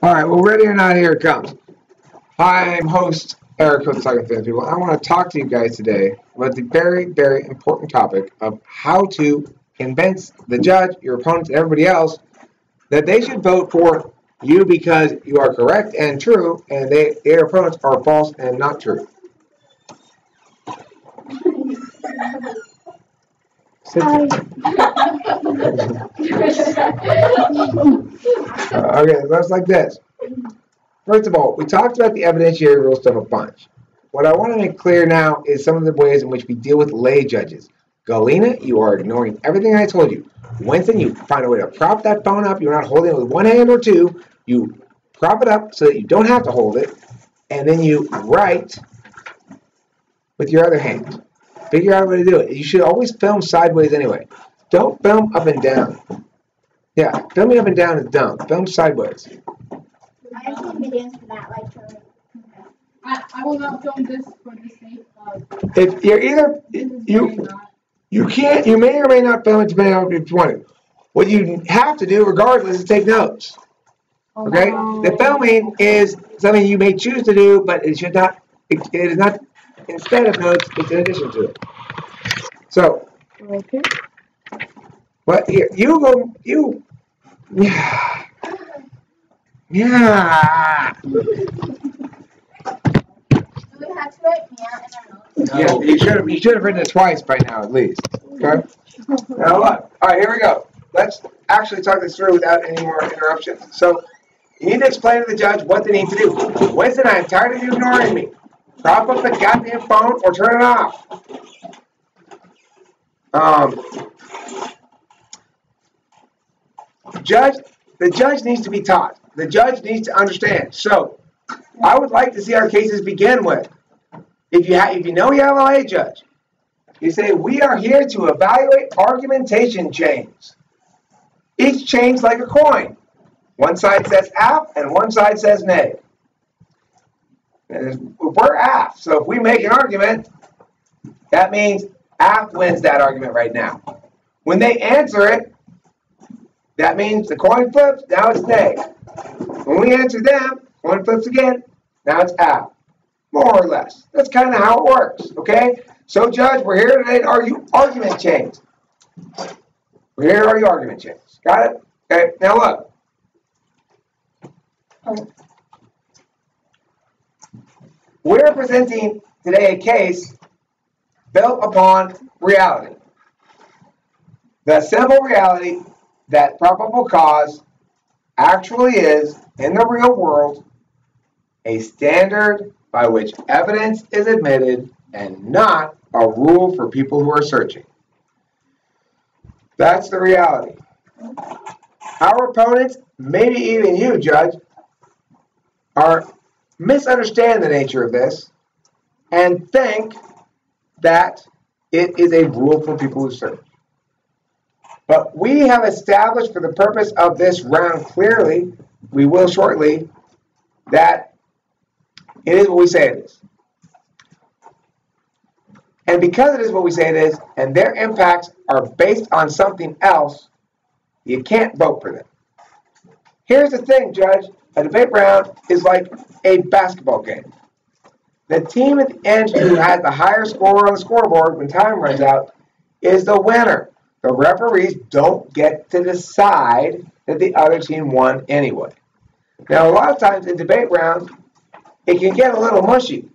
All right, well, ready or not, here it comes. Hi, I'm host Eric with Talking Fans People. I want to talk to you guys today about the very, very important topic of how to convince the judge, your opponents, and everybody else that they should vote for you because you are correct and true, and their opponents are false and not true. Okay, that's like this. First of all, we talked about the evidentiary rule stuff a bunch. What I want to make clear now is some of the ways in which we deal with lay judges. Galena, you are ignoring everything I told you. Winston, you find a way to prop that phone up. You're not holding it with one hand or two. You prop it up so that you don't have to hold it, and then you write with your other hand. Figure out a way to do it. You should always film sideways anyway. Don't film up and down. Yeah, filming up and down is dumb. Film sideways. I've seen videos for that, I will not film this for the sake of. If you're either you can't, you may or may not film it depending on if you want to. What you have to do, regardless, is take notes. Okay, the filming is something you may choose to do, but it should not. It is not instead of notes. It's in addition to it. So, Okay. what you go you. Yeah. Yeah. Do we have to write me out in our notes? Yeah, you should have written it twice by now at least. Okay. Now look. All right, here we go. Let's actually talk this through without any more interruptions. So, you need to explain to the judge what they need to do. Winston, I'm tired of you ignoring me. Prop up the goddamn phone or turn it off. The judge needs to be taught. The judge needs to understand. So, I would like to see our cases begin with, if you know you have a lay judge, you say, we are here to evaluate argumentation chains. Each chain's like a coin. One side says aft and one side says nay. And we're aft, so if we make an argument, that means aft wins that argument right now. When they answer it, that means the coin flips, now it's nay. When we answer them, coin flips again, now it's aft. More or less. That's kind of how it works, okay? So, Judge, we're here today to argue argument chains. We're here to argue argument chains. Got it? Okay, now look. We're presenting today a case built upon reality. The simple reality that probable cause actually is, in the real world, a standard by which evidence is admitted and not a rule for people who are searching. That's the reality. Our opponents, maybe even you, Judge, misunderstand the nature of this and think that it is a rule for people who search. But we have established for the purpose of this round clearly, we will shortly, that it is what we say it is. And because it is what we say it is, and their impacts are based on something else, you can't vote for them. Here's the thing, Judge. A debate round is like a basketball game. The team at the end who has the higher score on the scoreboard when time runs out is the winner. The referees don't get to decide that the other team won anyway. Now, a lot of times in debate rounds, it can get a little mushy.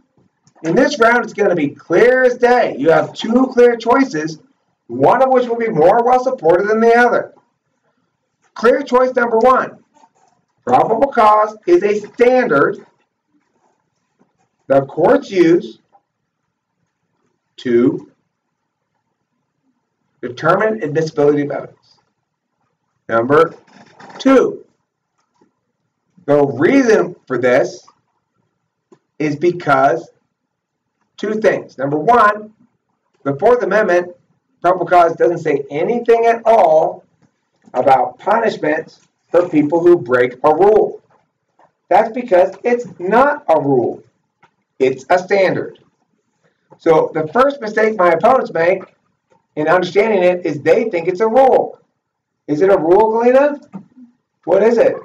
In this round, it's going to be clear as day. You have two clear choices, one of which will be more well supported than the other. Clear choice number one. Probable cause is a standard the courts use to determine admissibility of evidence. Number two, the reason for this is because two things. Number one, the Fourth Amendment, probable cause doesn't say anything at all about punishments for people who break a rule. That's because it's not a rule. It's a standard. So the first mistake my opponents make in understanding it is they think it's a rule. Is it a rule, Galena? What is it?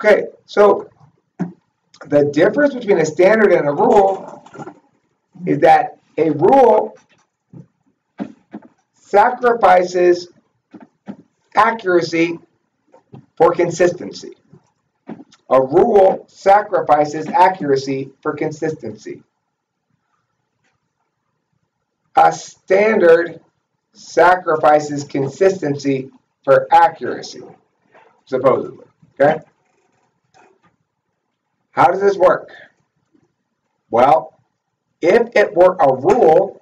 Okay, so the difference between a standard and a rule is that a rule sacrifices accuracy for consistency. A rule sacrifices accuracy for consistency. A standard sacrifices consistency for accuracy, supposedly. Okay? How does this work? Well, if it were a rule,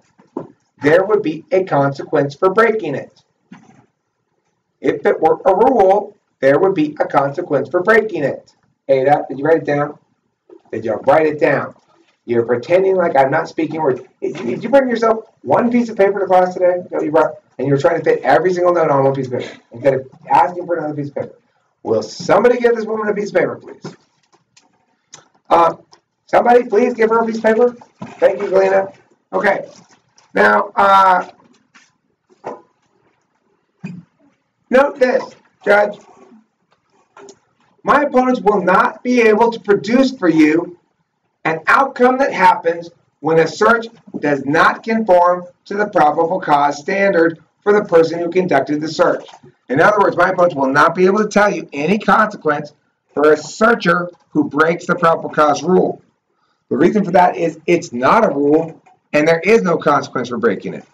there would be a consequence for breaking it. If it were a rule, there would be a consequence for breaking it. Ada, did you write it down? Did you write it down? You're pretending like I'm not speaking words. Did you bring yourself one piece of paper to class today that you brought, and you're trying to fit every single note on one piece of paper instead of asking for another piece of paper? Will somebody give this woman a piece of paper, please? Somebody, please give her a piece of paper. Thank you, Galena. Okay. Now, note this, Judge. My opponents will not be able to produce for you an outcome that happens when a search does not conform to the probable cause standard for the person who conducted the search. In other words, my opponents will not be able to tell you any consequence for a searcher who breaks the probable cause rule. The reason for that is it's not a rule, and there is no consequence for breaking it.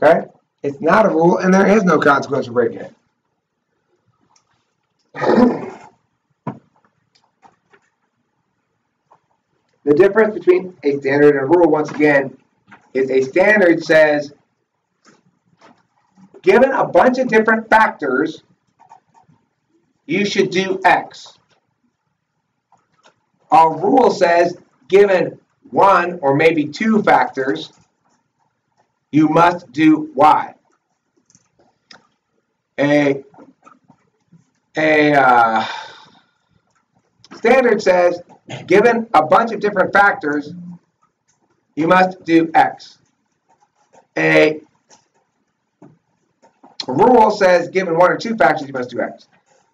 Okay? It's not a rule, and there is no consequence for breaking it. The difference between a standard and a rule, once again, is a standard says, given a bunch of different factors, you should do X. A rule says, given one or maybe two factors, you must do Y. A standard says, given a bunch of different factors, you must do X. A rule says, given one or two factors, you must do X.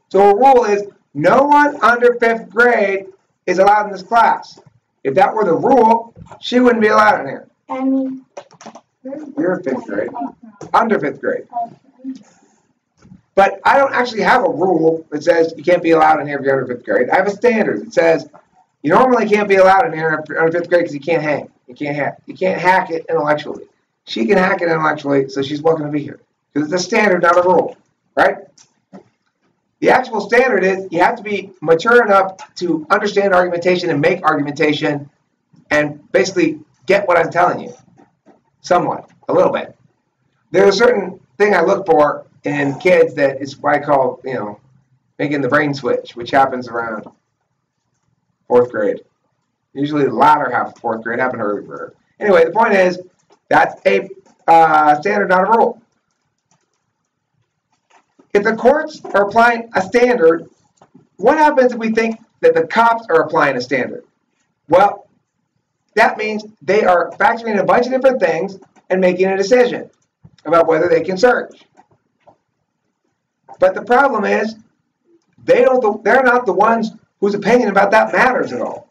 So a rule is, no one under 5th grade is allowed in this class. If that were the rule, she wouldn't be allowed in here. I mean, You're in 5th grade. Under 5th grade. But I don't actually have a rule that says you can't be allowed in here if you're under 5th grade. I have a standard that says you normally can't be allowed in here under 5th grade because you can't hang. You can't hack it intellectually. She can hack it intellectually, so she's welcome to be here. Because it's a standard, not a rule. Right? The actual standard is you have to be mature enough to understand argumentation and make argumentation and basically get what I'm telling you. Somewhat. A little bit. There's a certain thing I look for in kids that is what I call, making the brain switch, which happens around 4th grade. Usually the latter half of 4th grade, happened earlier. Anyway, the point is, that's a standard, not a rule. If the courts are applying a standard, what happens if we think that the cops are applying a standard? Well, that means they are factoring in a bunch of different things and making a decision about whether they can search. But the problem is, they're not the ones whose opinion about that matters at all.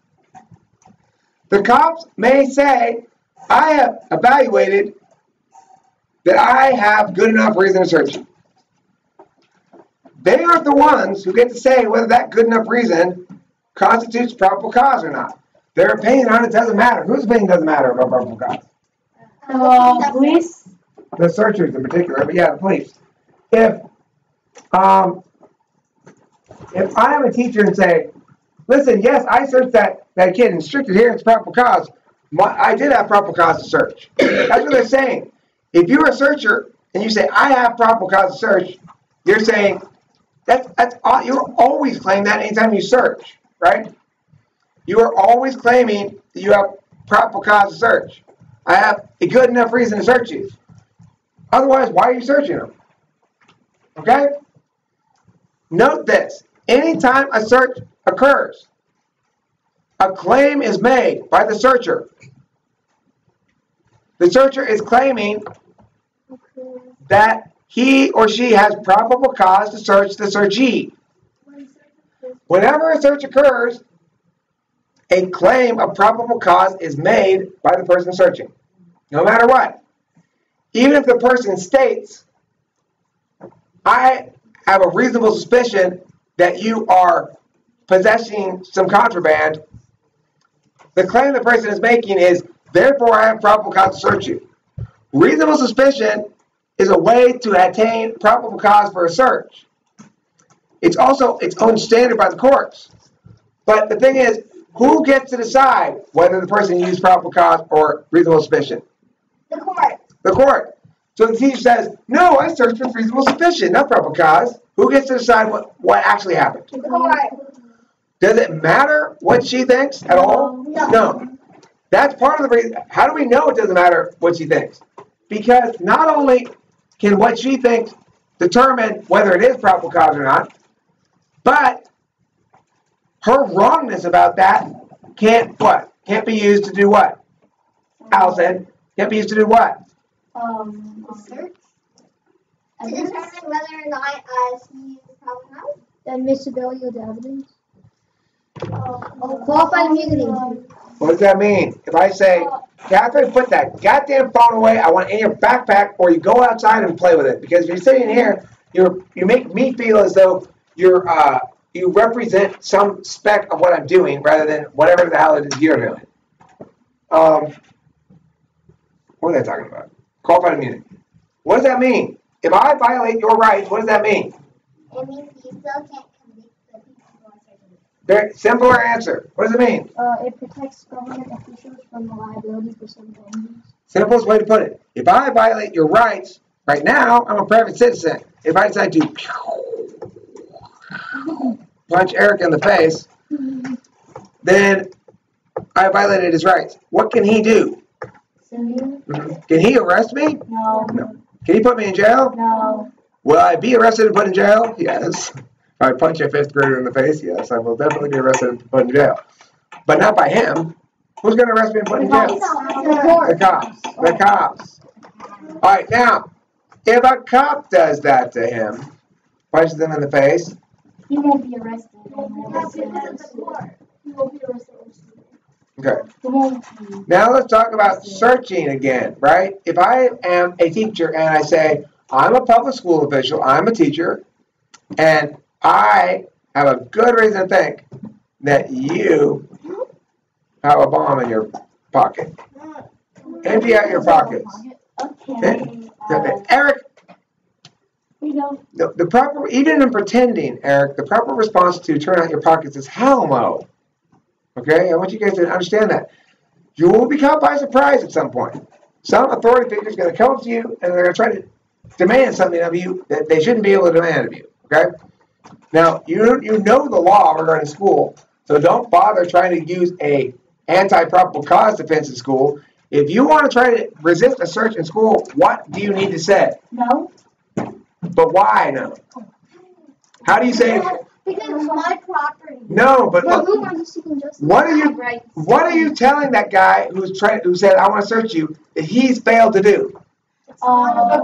The cops may say, I have evaluated that I have good enough reason to search you. They aren't the ones who get to say whether that good enough reason constitutes probable cause or not. Their opinion on it doesn't matter. Whose opinion doesn't matter about probable cause? Police. The searchers in particular, but yeah, the police. If I am a teacher and say, listen, yes, I searched that kid and strict adherence to probable cause, I did have probable cause to search. That's what they're saying. If you're a searcher and you say, I have probable cause to search, you're saying, you're always claiming that anytime you search, right? You are always claiming that you have probable cause to search. I have a good enough reason to search you. Otherwise, why are you searching them? Okay? Note this. Anytime a search occurs, a claim is made by the searcher. The searcher is claiming that he or she has probable cause to search the searchee. Whenever a search occurs, a claim of probable cause is made by the person searching, no matter what. Even if the person states, I have a reasonable suspicion that you are possessing some contraband, the claim the person is making is, therefore I have probable cause to search you. Reasonable suspicion is a way to attain probable cause for a search. It's also its own standard by the courts. But the thing is, who gets to decide whether the person used probable cause or reasonable suspicion? The court. The court. So the teacher says, no, I searched for reasonable suspicion, not probable cause. Who gets to decide what actually happened? The court. Does it matter what she thinks at all? No. That's part of the reason. How do we know it doesn't matter what she thinks? Because not only can what she thinks determine whether it is probable cause or not, but her wrongness about that can't what? Can't be used to do what? Allison, can't be used to do what? Search. To determine whether or not she's probable cause. The admissibility of the evidence. Qualified immunity. What does that mean? If I say, Catherine, put that goddamn phone away, I want it in your backpack, or you go outside and play with it. Because if you're sitting here, you make me feel as though you represent some speck of what I'm doing rather than whatever the hell it is you're doing. What are they talking about? Qualified immunity. What does that mean? If I violate your rights, what does that mean? It means you still can't convict the people who are searching. Very simpler answer. What does it mean? It protects government officials from the liability for some damages. Simplest way to put it. If I violate your rights, right now, I'm a private citizen. If I decide to punch Eric in the face, then I violated his rights. What can he do? Can he arrest me? No. Can he put me in jail? No. Will I be arrested and put in jail? Yes. If I punch a fifth grader in the face, yes, I will definitely be arrested and put in jail. But not by him. Who's going to arrest me and put in jail? The cops. The cops. All right, now, if a cop does that to him, punches him in the face, He won't be arrested. He won't be arrested. okay. Now let's talk about searching again, right? If I am a teacher and I say, I'm a public school official, I'm a teacher, and I have a good reason to think that you have a bomb in your pocket. Empty out your pockets. Okay. Eric, We don't. the proper, even in pretending, Eric, the proper response to turn out your pockets is hell no. Okay, I want you guys to understand that. You will be caught by surprise at some point. Some authority figure is going to come up to you and they're going to try to demand something of you that they shouldn't be able to demand of you. Okay? Now, you know the law regarding school, so don't bother trying to use a anti-probable cause defense in school. If you want to try to resist a search in school, what do you need to say? No. But why no? How do you say it? Because it's my property. No, but look, Who are you seeking justice? what are you telling that guy who said I want to search you that he's failed to do?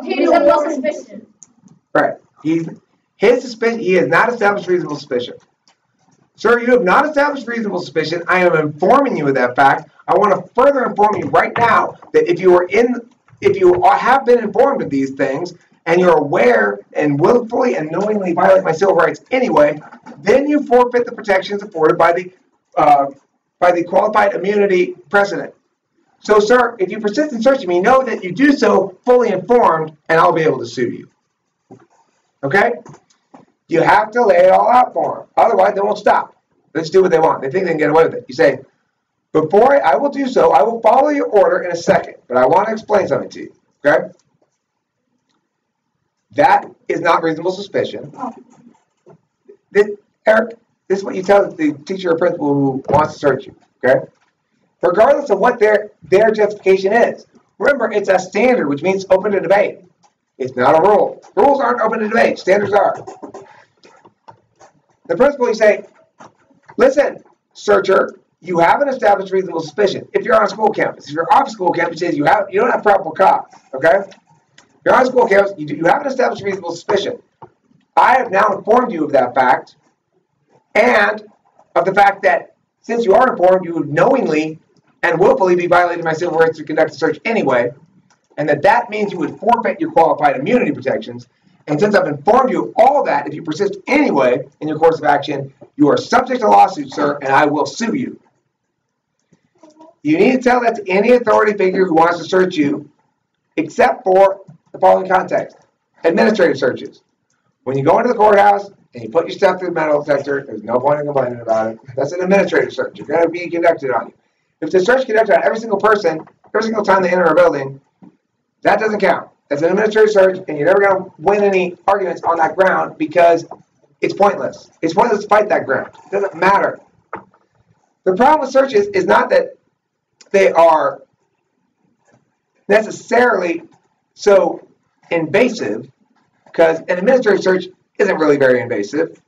Reasonable suspicion. Right. His suspicion. He has not established reasonable suspicion. Sir, you have not established reasonable suspicion. I am informing you of that fact. I want to further inform you right now that if you have been informed of these things and you're aware and willfully and knowingly violate my civil rights anyway, then you forfeit the protections afforded by the qualified immunity precedent. So, sir, if you persist in searching me, know that you do so fully informed, and I'll be able to sue you. Okay? You have to lay it all out for them. Otherwise, they won't stop. Let's do what they want. They think they can get away with it. You say, before I will do so, I will follow your order in a second, but I want to explain something to you. Okay? That is not reasonable suspicion. Eric, this is what you tell the teacher or principal who wants to search you. Okay? Regardless of what their justification is. Remember, it's a standard, which means open to debate. It's not a rule. Rules aren't open to debate. Standards are. The principal, you say, listen, searcher, you have an established reasonable suspicion. If you're on a school campus, if you're off a school campus, you don't have probable cause. Okay? If you're on a school campus, you have an established reasonable suspicion. I have now informed you of that fact, and of the fact that since you are informed, you would knowingly and willfully be violating my civil rights to conduct a search anyway, and that means you would forfeit your qualified immunity protections. And since I've informed you of all that, if you persist anyway in your course of action, you are subject to lawsuit, sir, and I will sue you. You need to tell that to any authority figure who wants to search you, except for the following context: administrative searches. When you go into the courthouse and you put your stuff through the metal detector, there's no point in complaining about it. That's an administrative search. It's going to be conducted on you. If the search is conducted on every single person, every single time they enter a building, that doesn't count. That's an administrative search, and you're never going to win any arguments on that ground because it's pointless. It's pointless to fight that ground. It doesn't matter. The problem with searches is not that they are necessarily so invasive, because an administrative search isn't really very invasive.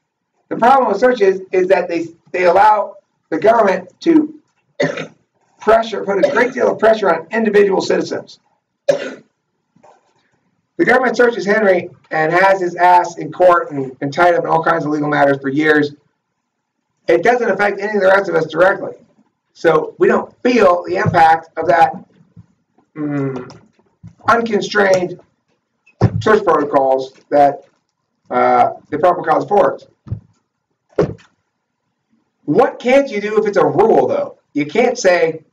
The problem with searches is that they allow the government to put a great deal of pressure on individual citizens. The government searches Henry and has his ass in court and tied up in all kinds of legal matters for years. It doesn't affect any of the rest of us directly. So we don't feel the impact of that unconstrained search protocols that the probable cause affords. What can't you do if it's a rule, though? You can't say,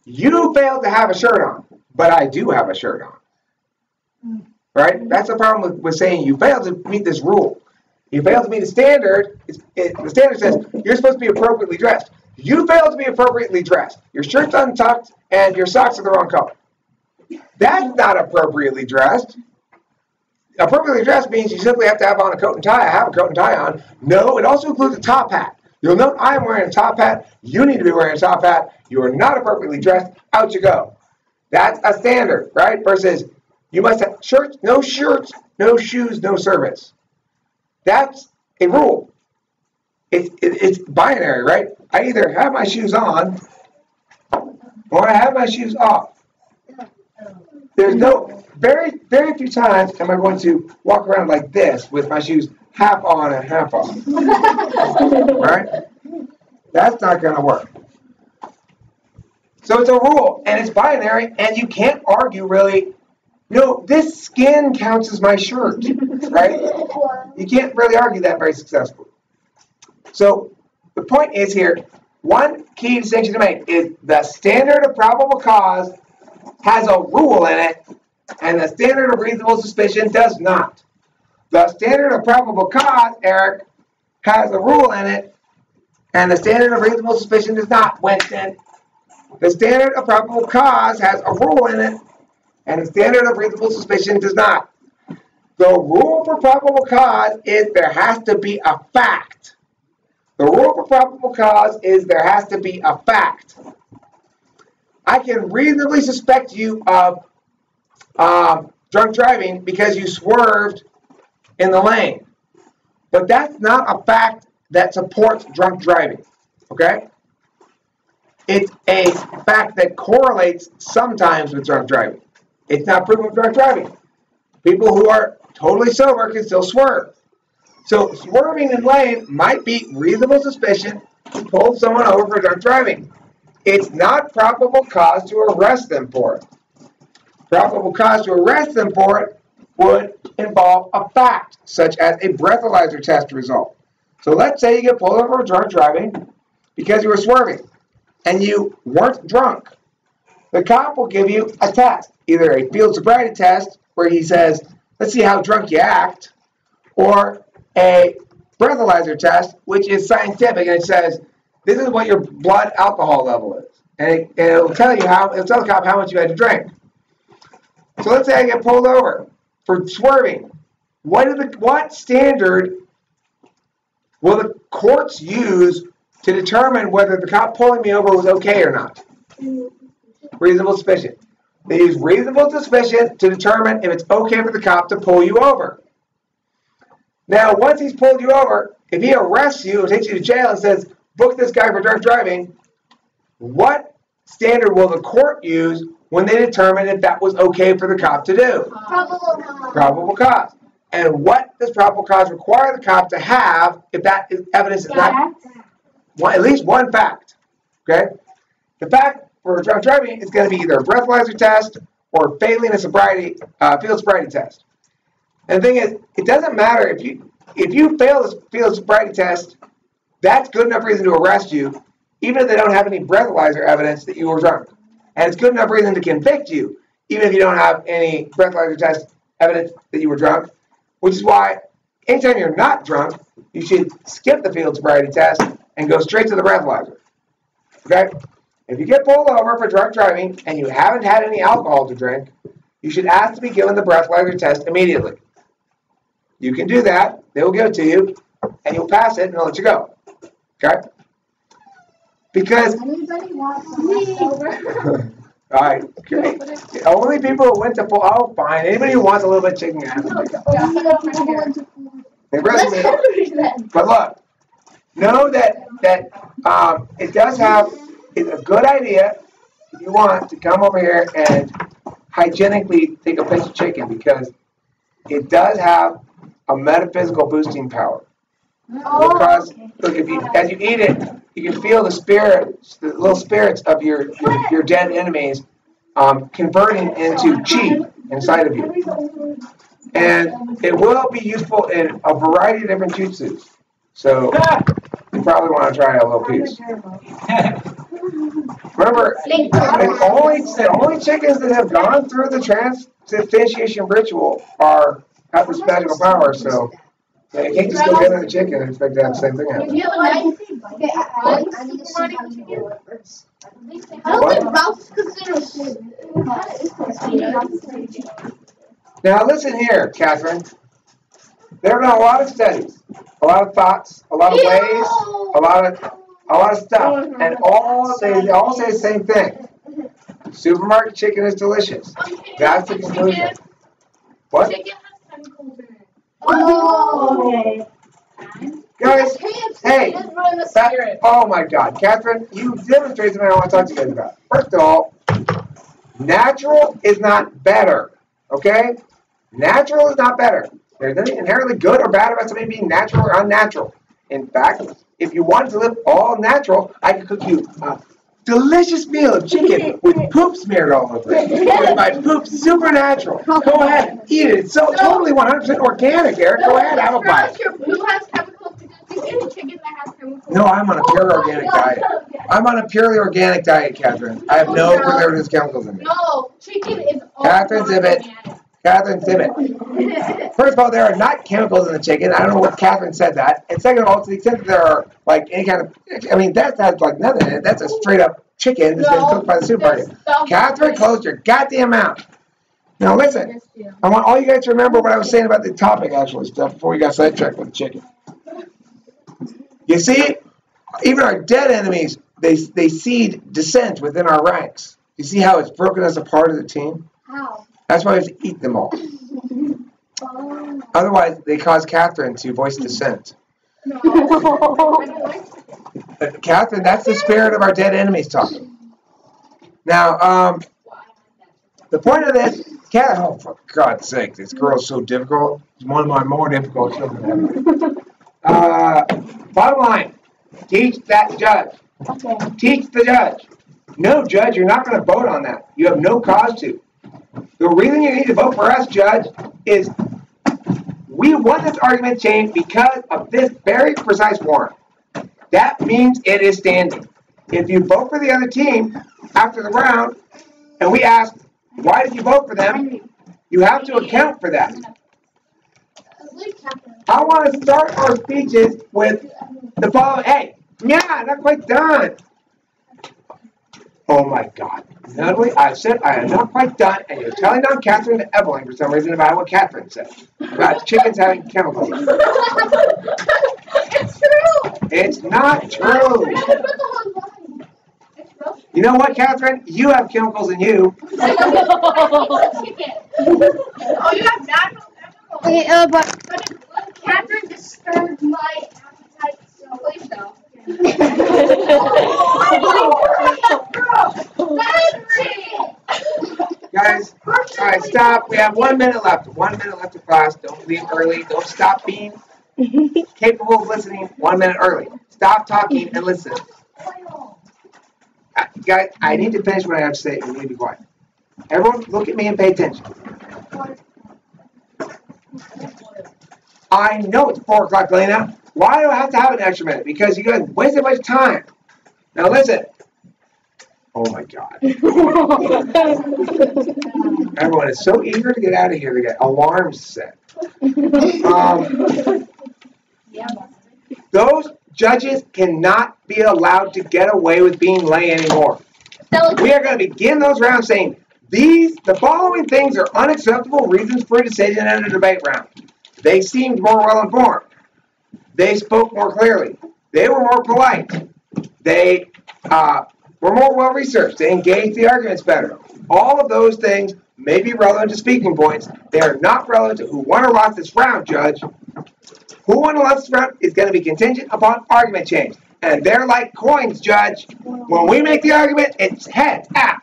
you failed to have a shirt on, but I do have a shirt on. Right? That's the problem with saying you failed to meet this rule. You failed to meet the standard. The standard says you're supposed to be appropriately dressed. You failed to be appropriately dressed. Your shirt's untucked and your socks are the wrong color. That's not appropriately dressed. Appropriately dressed means you simply have to have on a coat and tie. I have a coat and tie on. No, it also includes a top hat. You'll note I am wearing a top hat. You need to be wearing a top hat. You are not appropriately dressed. Out you go. That's a standard, right? Versus you must have shirts, no shoes, no service. That's a rule. It's binary, right? I either have my shoes on or I have my shoes off. There's no, very few times am I going to walk around like this with my shoes half on and half off. Right? That's not going to work. So it's a rule, and it's binary, and you can't argue really, this skin counts as my shirt, right? You can't really argue that very successfully. So the point is here, one key distinction to make is the standard of probable cause has a rule in it, and the standard of reasonable suspicion does not. The standard of probable cause, Eric, has a rule in it, and the standard of reasonable suspicion does not, Winston. The standard of probable cause has a rule in it, and the standard of reasonable suspicion does not. The rule for probable cause is there has to be a fact. The rule for probable cause is there has to be a fact. I can reasonably suspect you of drunk driving because you swerved in the lane. But that's not a fact that supports drunk driving, okay? It's a fact that correlates sometimes with drunk driving. It's not proof of drunk driving. People who are totally sober can still swerve. So swerving in lane might be reasonable suspicion to pull someone over for drunk driving. It's not probable cause to arrest them for it. Probable cause to arrest them for it would involve a fact, such as a breathalyzer test result. So let's say you get pulled over for drunk driving because you were swerving and you weren't drunk. The cop will give you a test, either a field sobriety test where he says, let's see how drunk you act, or a breathalyzer test, which is scientific, and it says, this is what your blood alcohol level is. And it'll tell you it'll tell the cop how much you had to drink. So let's say I get pulled over for swerving. What standard will the courts use to determine whether the cop pulling me over was okay or not? Reasonable suspicion. They use reasonable suspicion to determine if it's okay for the cop to pull you over. Now, once he's pulled you over, if he arrests you and takes you to jail and says, book this guy for drunk driving, what standard will the court use when they determine if that was okay for the cop to do? Probable cause. Probable cause. And what does probable cause require the cop to have if that evidence is not at least one fact? Okay? The fact for drunk driving is going to be either a breathalyzer test or failing a sobriety field sobriety test. And the thing is, it doesn't matter if you fail this field sobriety test, that's good enough reason to arrest you, even if they don't have any breathalyzer evidence that you were drunk. And it's good enough reason to convict you, even if you don't have any breathalyzer test evidence that you were drunk. Which is why, anytime you're not drunk, you should skip the field sobriety test and go straight to the breathalyzer. Okay? If you get pulled over for drunk driving and you haven't had any alcohol to drink, you should ask to be given the breathalyzer test immediately. You can do that. They will give it to you, and you'll pass it, and they'll let you go. Okay? Because... Anybody want some leftover? All right, okay. Only people who went to full. Oh, fine. Anybody who wants a little bit of chicken, But look, know that it does have. It's a good idea if you want to come over here and hygienically take a piece of chicken because it does have a metaphysical boosting power. Because look, as you eat it, you can feel the little spirits of your dead enemies converting into chi inside of you. And it will be useful in a variety of different jutsus. So you probably want to try a little piece. Remember, the only chickens that have gone through the transubstantiation ritual have this magical power. So you can't just go get another chicken and expect to have the same thing happen. Now listen here, Catherine. There have been a lot of studies, a lot of thoughts, a lot of ways, a lot of stuff, and they all say the same thing. Supermarket chicken is delicious. That's the conclusion. What? Oh, guys, hey, oh my God, Catherine, you demonstrated something I want to talk to you guys about. First of all, natural is not better, okay? Natural is not better. There's nothing inherently good or bad about something being natural or unnatural. In fact, if you wanted to live all natural, I could cook you a delicious meal of chicken with poop smeared all over it. With my poop supernatural. Go ahead, eat it. It's so totally 100% organic, Eric. Go ahead, have a bite. No, I'm on a pure organic diet. I'm on a purely organic diet, Catherine. I have no preservatives, chemicals in me. No, chicken is all Catherine Zibbit. Catherine Zibbit. First of all, there are not chemicals in the chicken. I don't know what Catherine said that. And second of all, to the extent that there are like any kind of, I mean, that has like nothing in it. That's a straight up chicken that's been cooked by the supermarket. Catherine, close your goddamn mouth. Now listen, I want all you guys to remember what I was saying about the topic actually stuff before we got sidetracked with the chicken. You see, even our dead enemies, they seed dissent within our ranks. You see how it's broken us apart as a team? how? That's why we have to eat them all. Otherwise, they cause Catherine to voice dissent. Catherine, that's the spirit of our dead enemies talking. Now, the point of this, oh, for God's sake, this girl's so difficult. It's one of my more difficult children ever. Bottom line, teach that judge. Okay. Teach the judge. No, judge, you're not going to vote on that. You have no cause to. The reason you need to vote for us, judge, is we want this argument changed because of this very precise warrant. That means it is standing. If you vote for the other team after the round, and we ask, why did you vote for them? You have to account for that. I want to start our speeches with the following. Hey, yeah, not quite done. Oh my God. Natalie, I said I am not quite done, and you're telling on Catherine to Evelyn for some reason about what Catherine said. About chickens having chemicals. It's true. It's not true. You know what, Catherine? You have chemicals in you. Oh, you have natural chemicals. But Catherine disturbed my appetite, so please don't. Guys, all right, stop. We have 1 minute left. 1 minute left of class. Don't leave early. Don't stop being capable of listening 1 minute early. Stop talking and listen. Guys, I need to finish what I have to say. You need to be quiet. Everyone, look at me and pay attention. I know it's 4 o'clock, Lena. Why do I have to have an extra minute? Because you guys wasted much time. Now listen. Oh my God. Everyone is so eager to get out of here. They got alarms set. Those judges cannot be allowed to get away with being lay anymore. We are going to begin those rounds saying, the following things are unacceptable reasons for a decision in a debate round. They seemed more well informed. They spoke more clearly. They were more polite. They were more well researched. They engaged the arguments better. All of those things may be relevant to speaking points. They are not relevant to who won or lost this round, Judge. Who won or lost this round is going to be contingent upon argument change. And they're like coins, Judge. When we make the argument, it's heads, out.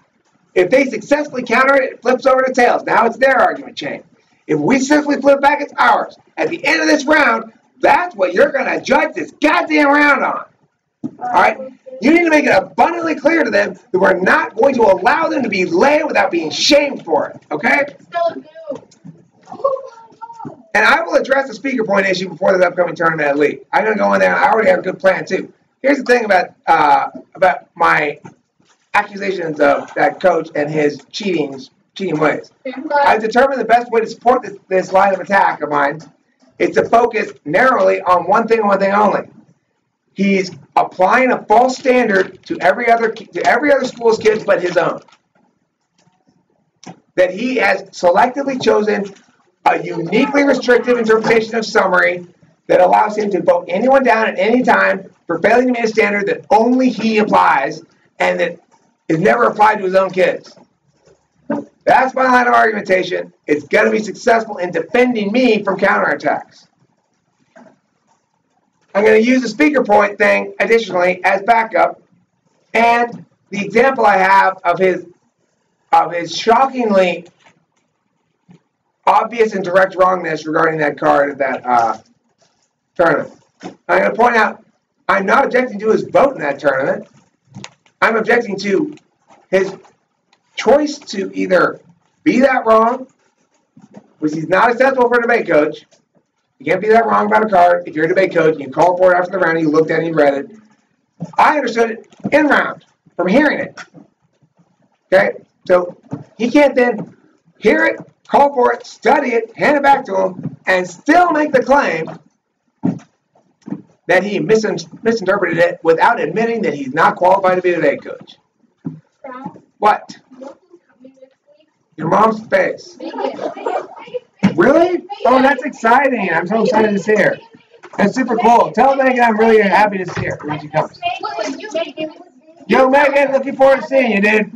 If they successfully counter it, it flips over to tails. Now it's their argument chain. If we simply flip back, it's ours. At the end of this round, that's what you're going to judge this goddamn round on. All right? You need to make it abundantly clear to them that we're not going to allow them to be lay without being shamed for it. Okay? And I will address the speaker point issue before the upcoming tournament at league. I'm going to go in there, and I already have a good plan, too. Here's the thing about my accusations of that coach and his cheating ways. I've determined the best way to support this line of attack of mine is to focus narrowly on one thing and one thing only. He's applying a false standard to every other school's kids but his own. That he has selectively chosen a uniquely restrictive interpretation of summary that allows him to vote anyone down at any time for failing to meet a standard that only he applies and that is never applied to his own kids. That's my line of argumentation. It's going to be successful in defending me from counterattacks. I'm going to use the speaker point thing additionally as backup, and the example I have of his shockingly obvious and direct wrongness regarding that card at that tournament. I'm going to point out I'm not objecting to his vote in that tournament. I'm objecting to his choice to either be that wrong, which is not acceptable for a debate coach. You can't be that wrong about a card. If you're a debate coach and you call for it after the round and you looked at it and you read it. I understood it in round from hearing it. Okay? So he can't then hear it, call for it, study it, hand it back to him, and still make the claim that he misinterpreted it without admitting that he's not qualified to be a debate coach. What? Your mom's face. Really? Oh, that's exciting. I'm so excited to see her. That's super cool. Tell Megan I'm really happy to see her when she comes. Yo, Megan, looking forward to seeing you, dude.